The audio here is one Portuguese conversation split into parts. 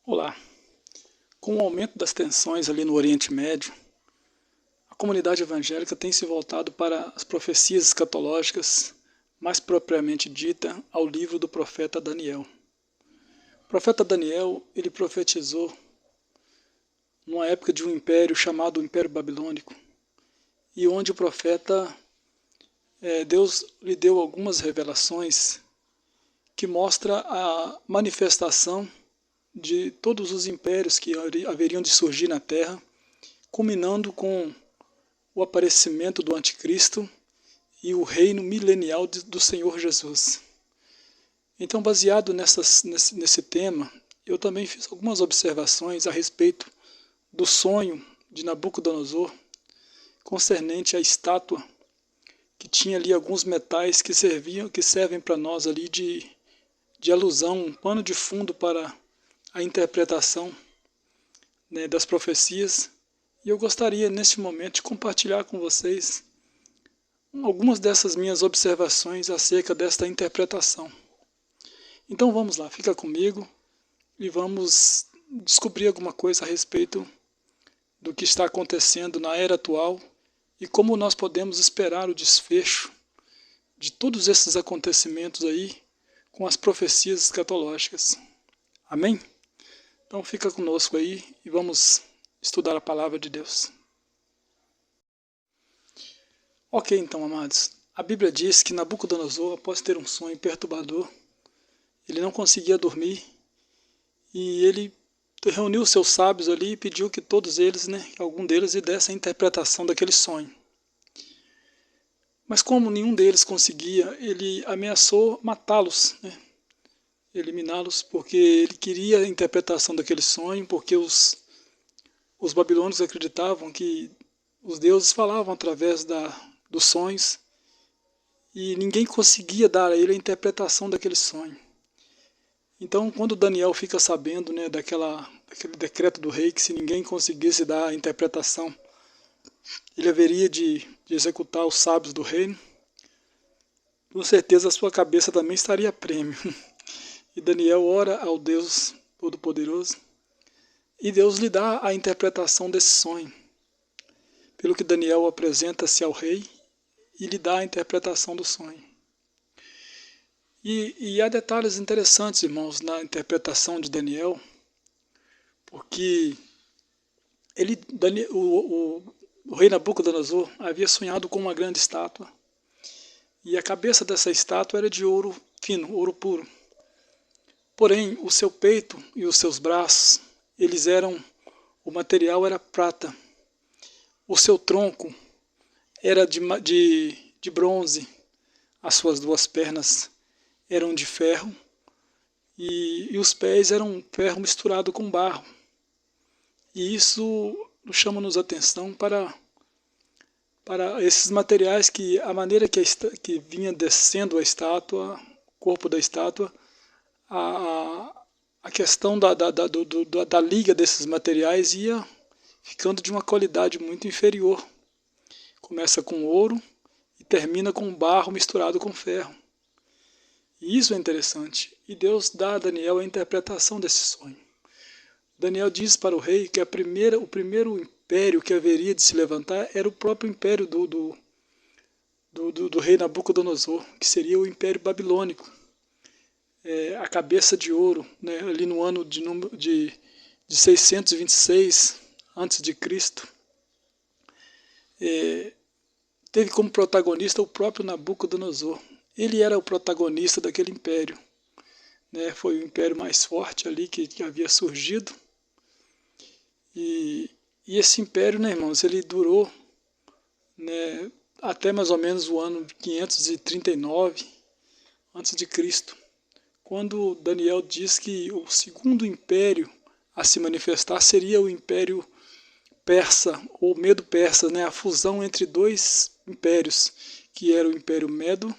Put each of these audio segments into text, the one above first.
Olá. Com o aumento das tensões ali no Oriente Médio, a comunidade evangélica tem se voltado para as profecias escatológicas, mais propriamente dita ao livro do profeta Daniel. O profeta Daniel, ele profetizou numa época de um império chamado Império Babilônico, e onde o profeta, Deus lhe deu algumas revelações que mostra a manifestação de todos os impérios que haveriam de surgir na Terra, culminando com o aparecimento do Anticristo e o reino milenial do Senhor Jesus. Então, baseado nesse tema, eu também fiz algumas observações a respeito do sonho de Nabucodonosor concernente à estátua que tinha ali alguns metais que servem para nós ali de alusão, um pano de fundo para a interpretação, né, das profecias. E eu gostaria neste momento de compartilhar com vocês algumas dessas minhas observações acerca desta interpretação. Então vamos lá, fica comigo e vamos descobrir alguma coisa a respeito do que está acontecendo na era atual e como nós podemos esperar o desfecho de todos esses acontecimentos aí com as profecias escatológicas. Amém? Então fica conosco aí e vamos estudar a palavra de Deus. Ok, então, amados. A Bíblia diz que Nabucodonosor, após ter um sonho perturbador, ele não conseguia dormir e ele reuniu seus sábios ali e pediu que todos eles, algum deles, lhe desse a interpretação daquele sonho. Mas como nenhum deles conseguia, ele ameaçou matá-los, eliminá-los, porque ele queria a interpretação daquele sonho, porque os babilônios acreditavam que os deuses falavam através dos sonhos e ninguém conseguia dar a ele a interpretação daquele sonho. Então, quando Daniel fica sabendo, daquele decreto do rei, que se ninguém conseguisse dar a interpretação, ele haveria de executar os sábios do reino, com certeza a sua cabeça também estaria a prêmio. E Daniel ora ao Deus Todo-Poderoso, e Deus lhe dá a interpretação desse sonho. Pelo que Daniel apresenta-se ao rei e lhe dá a interpretação do sonho. E há detalhes interessantes, irmãos, na interpretação de Daniel, porque o rei Nabucodonosor havia sonhado com uma grande estátua, e a cabeça dessa estátua era de ouro fino, ouro puro. Porém, o seu peito e os seus braços, o material era prata. O seu tronco era de bronze, as suas duas pernas eram de ferro e os pés eram ferro misturado com barro. E isso chama-nos atenção para esses materiais, que a maneira que vinha descendo a estátua, o corpo da estátua, a questão da liga desses materiais ia ficando de uma qualidade muito inferior. Começa com ouro e termina com barro misturado com ferro. E isso é interessante. E Deus dá a Daniel a interpretação desse sonho. Daniel diz para o rei que o primeiro império que haveria de se levantar era o próprio império do rei Nabucodonosor, que seria o Império Babilônico. A cabeça de ouro, ali no ano de 626 a.C., teve como protagonista o próprio Nabucodonosor. Ele era o protagonista daquele império. Foi o império mais forte ali que havia surgido. E esse império, irmãos, ele durou até mais ou menos o ano 539 a.C., quando Daniel diz que o segundo império a se manifestar seria o Império Persa, ou Medo-Persa, a fusão entre dois impérios, que era o Império Medo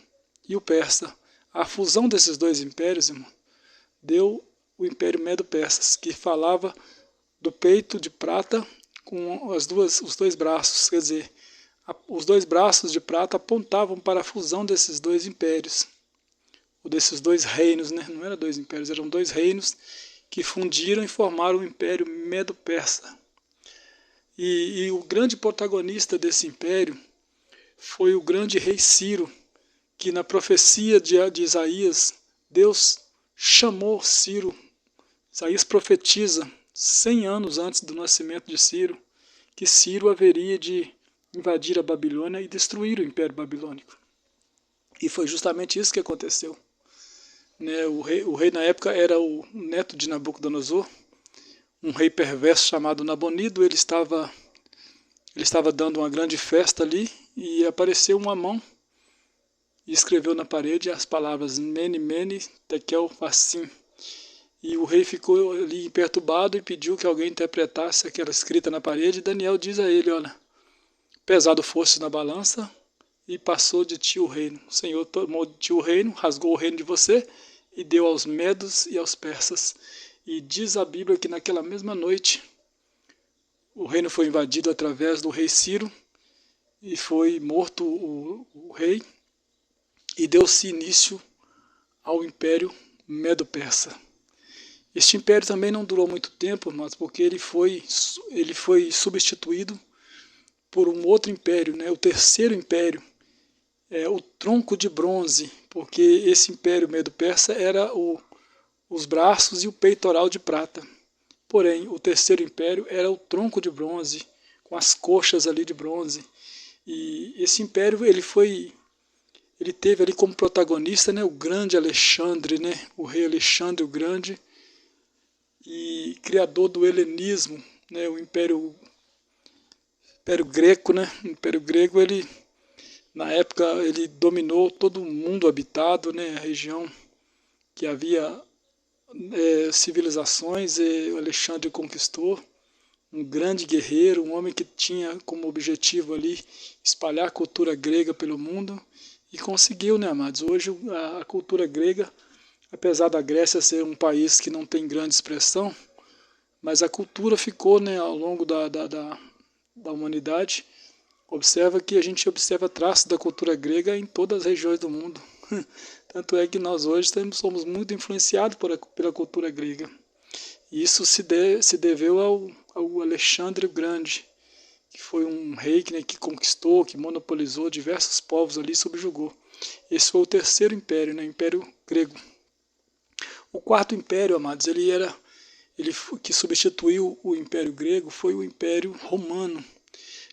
e o Persa. A fusão desses dois impérios, irmão, deu o Império Medo-Persas, que falava do peito de prata com os dois braços, quer dizer, os dois braços de prata apontavam para a fusão desses dois impérios, ou desses dois reinos, não eram dois impérios, eram dois reinos que fundiram e formaram o Império Medo-Persa. E o grande protagonista desse império foi o grande rei Ciro, que na profecia de Isaías, Deus chamou Ciro. Isaías profetiza 100 anos antes do nascimento de Ciro, que Ciro haveria de invadir a Babilônia e destruir o Império Babilônico. E foi justamente isso que aconteceu. O rei na época era o neto de Nabucodonosor, um rei perverso chamado Nabonido. Ele estava dando uma grande festa ali e apareceu uma mão e escreveu na parede as palavras Mene, Mene, Tekel, Parsim. E o rei ficou ali perturbado e pediu que alguém interpretasse aquela escrita na parede. E Daniel diz a ele, olha, pesado fosse na balança e passou de ti o reino. O Senhor tomou de ti o reino, rasgou o reino de você e deu aos medos e aos persas. E diz a Bíblia que naquela mesma noite o reino foi invadido através do rei Ciro e foi morto o rei e deu-se início ao Império Medo-Persa. Este império também não durou muito tempo, mas porque ele foi substituído por um outro império, o terceiro império, o tronco de bronze, porque esse império Medo-Persa era os braços e o peitoral de prata. Porém, o terceiro império era o tronco de bronze, com as coxas ali de bronze. E esse império ele teve ali como protagonista o grande Alexandre, o rei Alexandre o Grande, e criador do helenismo, o Império Greco. O Império Grego, na época, ele dominou todo o mundo habitado, a região que havia civilizações, e o Alexandre conquistou, um grande guerreiro, um homem que tinha como objetivo ali espalhar a cultura grega pelo mundo, e conseguiu, amados. Hoje a cultura grega, apesar da Grécia ser um país que não tem grande expressão, mas a cultura ficou ao longo da humanidade. Observa que a gente observa traços da cultura grega em todas as regiões do mundo. Tanto é que nós hoje somos muito influenciados pela cultura grega. E isso se deveu ao Alexandre o Grande, que foi um rei que conquistou, que monopolizou diversos povos ali, subjugou. Esse foi o terceiro império, o Império Grego. O quarto império, amados, ele que substituiu o Império Grego, foi o Império Romano.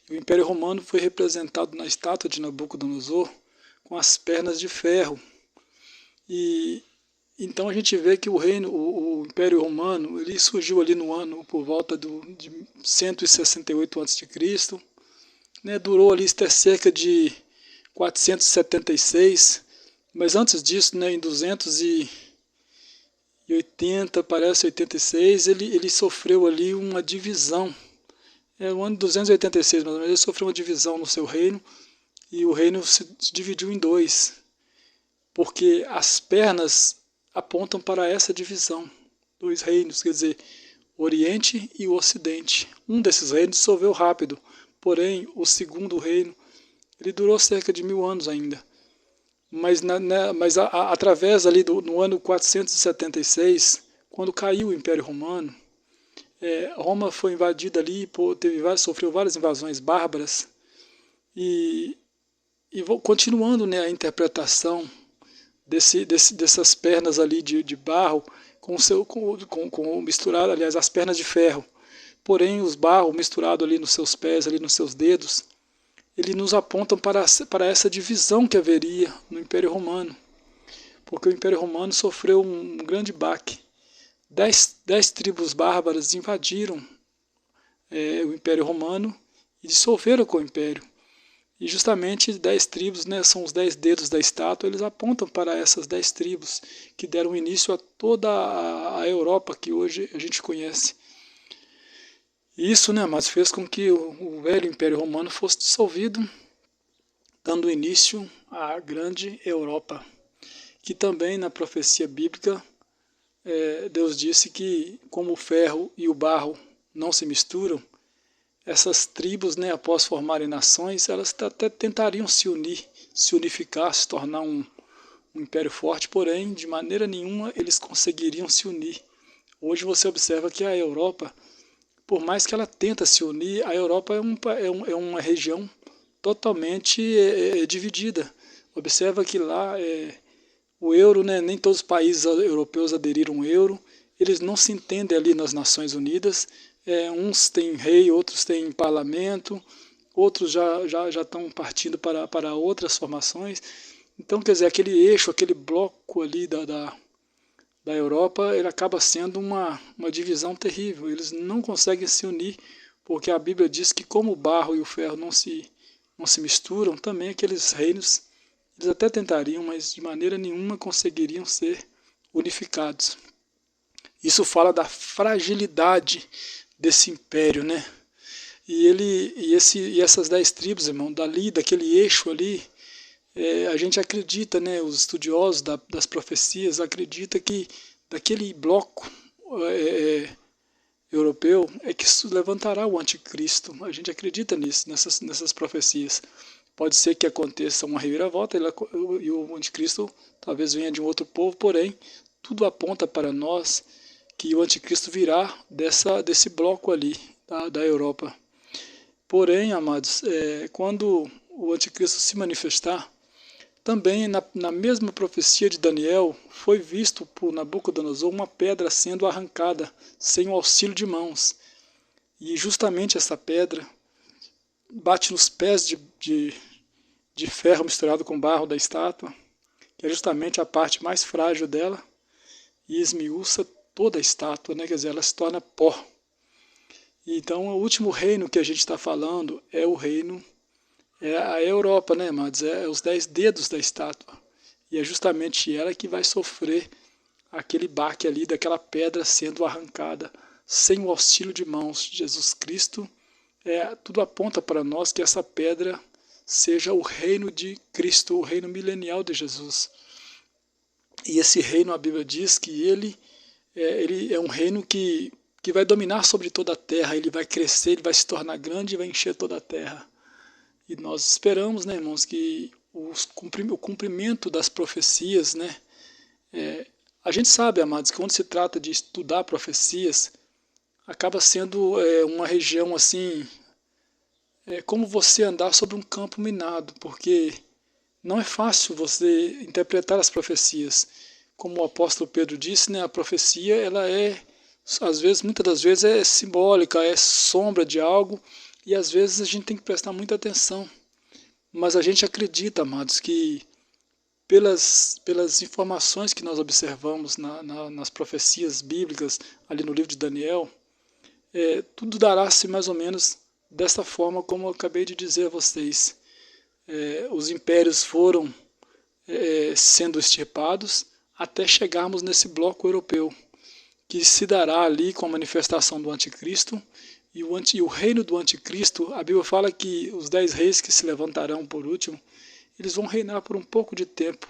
O Império Romano foi representado na estátua de Nabucodonosor com as pernas de ferro. E então a gente vê que o Império Romano, ele surgiu ali no ano por volta de 168 a.C., durou ali até cerca de 476, mas antes disso, em 280, parece 86, ele sofreu ali uma divisão. No ano de 286, mais ou menos, ele sofreu uma divisão no seu reino, e o reino se dividiu em dois, porque as pernas apontam para essa divisão, dois reinos, quer dizer, o Oriente e o Ocidente. Um desses reinos dissolveu rápido, porém o segundo reino ele durou cerca de 1000 anos ainda. Mas através ali no ano 476, quando caiu o Império Romano, Roma foi invadida ali, sofreu várias invasões bárbaras, e continuando a interpretação dessas pernas ali de barro com misturado, aliás, as pernas de ferro, porém os barros misturados ali nos seus pés, ali nos seus dedos, eles nos apontam para essa divisão que haveria no Império Romano, porque o Império Romano sofreu um grande baque. 10 tribos bárbaras invadiram o Império Romano e dissolveram com o Império. E justamente 10 tribos, são os 10 dedos da estátua, eles apontam para essas 10 tribos que deram início a toda a Europa que hoje a gente conhece. Isso, mas fez com que o velho Império Romano fosse dissolvido, dando início à grande Europa, que também na profecia bíblica Deus disse que como o ferro e o barro não se misturam, essas tribos, após formarem nações, elas até tentariam se unir, se unificar, se tornar um império forte, porém, de maneira nenhuma eles conseguiriam se unir. Hoje você observa que a Europa, por mais que ela tenta se unir, a Europa é uma região totalmente dividida. Observa que lá o euro, né, nem todos os países europeus aderiram ao euro, eles não se entendem ali nas Nações Unidas, uns têm rei, outros têm parlamento, outros já estão partindo para outras formações. Então, quer dizer, aquele eixo, aquele bloco ali da Europa, ele acaba sendo uma divisão terrível. Eles não conseguem se unir, porque a Bíblia diz que como o barro e o ferro não se misturam, também aqueles reinos, eles até tentariam, mas de maneira nenhuma conseguiriam ser unificados. Isso fala da fragilidade desse império, né? E essas 10 tribos, irmão, dali, daquele eixo ali, a gente acredita, né, os estudiosos das profecias acreditam que daquele bloco europeu é que se levantará o anticristo. A gente acredita nisso, nessas profecias. Pode ser que aconteça uma reviravolta e o anticristo talvez venha de um outro povo, porém, tudo aponta para nós que o anticristo virá desse bloco ali, da Europa. Porém, amados, quando o anticristo se manifestar, também na mesma profecia de Daniel, foi visto por Nabucodonosor uma pedra sendo arrancada sem o auxílio de mãos. E justamente essa pedra bate nos pés de ferro misturado com barro da estátua, que é justamente a parte mais frágil dela, e esmiuça toda a estátua, né? Quer dizer, ela se torna pó. Então, o último reino que a gente está falando é o reino, é a Europa, né, amados? É os 10 dedos da estátua. E é justamente ela que vai sofrer aquele baque ali daquela pedra sendo arrancada sem o auxílio de mãos de Jesus Cristo. Tudo aponta para nós que essa pedra seja o reino de Cristo, o reino milenial de Jesus. E esse reino, a Bíblia diz que ele é um reino que vai dominar sobre toda a terra, ele vai crescer, ele vai se tornar grande e vai encher toda a terra. E nós esperamos, né, irmãos, que o cumprimento das profecias, né, a gente sabe, amados, que quando se trata de estudar profecias, acaba sendo uma região assim, como você andar sobre um campo minado, porque não é fácil você interpretar as profecias. Como o apóstolo Pedro disse, né, a profecia, ela às vezes, muitas das vezes é simbólica, é sombra de algo, e às vezes a gente tem que prestar muita atenção. Mas a gente acredita, amados, que pelas informações que nós observamos nas profecias bíblicas, ali no livro de Daniel, tudo dará-se mais ou menos dessa forma como eu acabei de dizer a vocês. Os impérios foram sendo extirpados até chegarmos nesse bloco europeu, que se dará ali com a manifestação do anticristo, e o reino do anticristo, a Bíblia fala que os 10 reis que se levantarão por último, eles vão reinar por um pouco de tempo.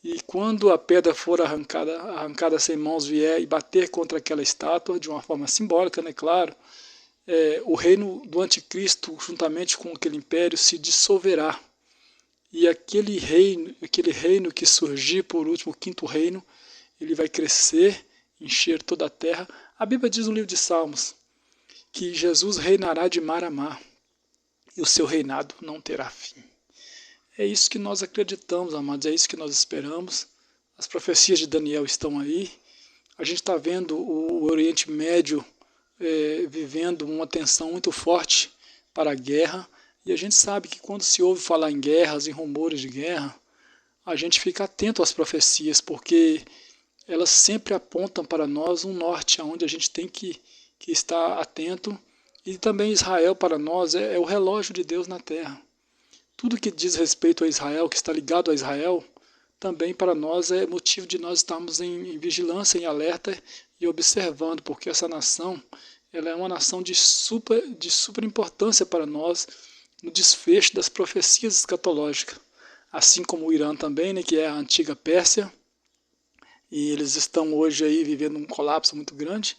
E quando a pedra for arrancada sem mãos vier e bater contra aquela estátua, de uma forma simbólica, né, claro, o reino do anticristo, juntamente com aquele império, se dissolverá. E aquele reino que surgir por último, o quinto reino, ele vai crescer, encher toda a terra. A Bíblia diz no livro de Salmos que Jesus reinará de mar a mar e o seu reinado não terá fim. É isso que nós acreditamos, amados, é isso que nós esperamos. As profecias de Daniel estão aí. A gente está vendo o Oriente Médio vivendo uma tensão muito forte para a guerra. E a gente sabe que quando se ouve falar em guerras, em rumores de guerra, a gente fica atento às profecias, porque elas sempre apontam para nós um norte, onde a gente tem que estar atento. E também Israel para nós é o relógio de Deus na terra. Tudo que diz respeito a Israel, que está ligado a Israel, também para nós é motivo de nós estarmos em vigilância, em alerta e observando, porque essa nação ela é uma nação de super importância para nós no desfecho das profecias escatológicas. Assim como o Irã também, né, que é a antiga Pérsia, e eles estão hoje aí vivendo um colapso muito grande.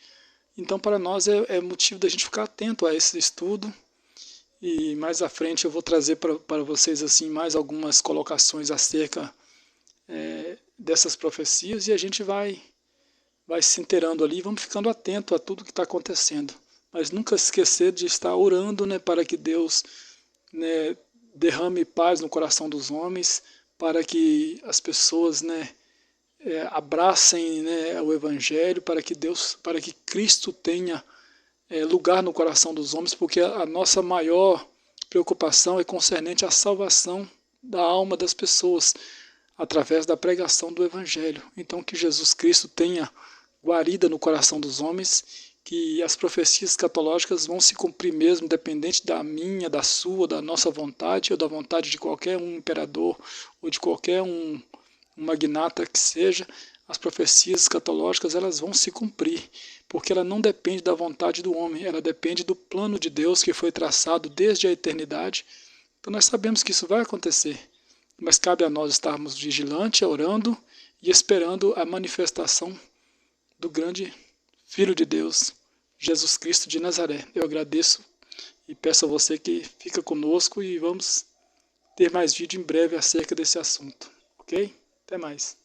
Então, para nós é motivo da gente ficar atento a esse estudo. E mais à frente eu vou trazer para vocês assim mais algumas colocações acerca dessas profecias, e a gente vai vai se inteirando ali, vamos ficando atento a tudo que está acontecendo. Mas nunca esquecer de estar orando, né, para que Deus, né, derrame paz no coração dos homens, para que as pessoas, né, abracem, né, o Evangelho, para que Cristo tenha lugar no coração dos homens, porque a nossa maior preocupação é concernente à salvação da alma das pessoas, através da pregação do Evangelho. Então que Jesus Cristo tenha guarida no coração dos homens, que as profecias escatológicas vão se cumprir mesmo, independente da minha, da sua, da nossa vontade, ou da vontade de qualquer um imperador, ou de qualquer um magnata que seja. As profecias escatológicas, elas vão se cumprir, porque ela não depende da vontade do homem, ela depende do plano de Deus que foi traçado desde a eternidade. Então nós sabemos que isso vai acontecer, mas cabe a nós estarmos vigilantes, orando e esperando a manifestação do grande Filho de Deus, Jesus Cristo de Nazaré. Eu agradeço e peço a você que fica conosco e vamos ter mais vídeo em breve acerca desse assunto, ok? Até mais.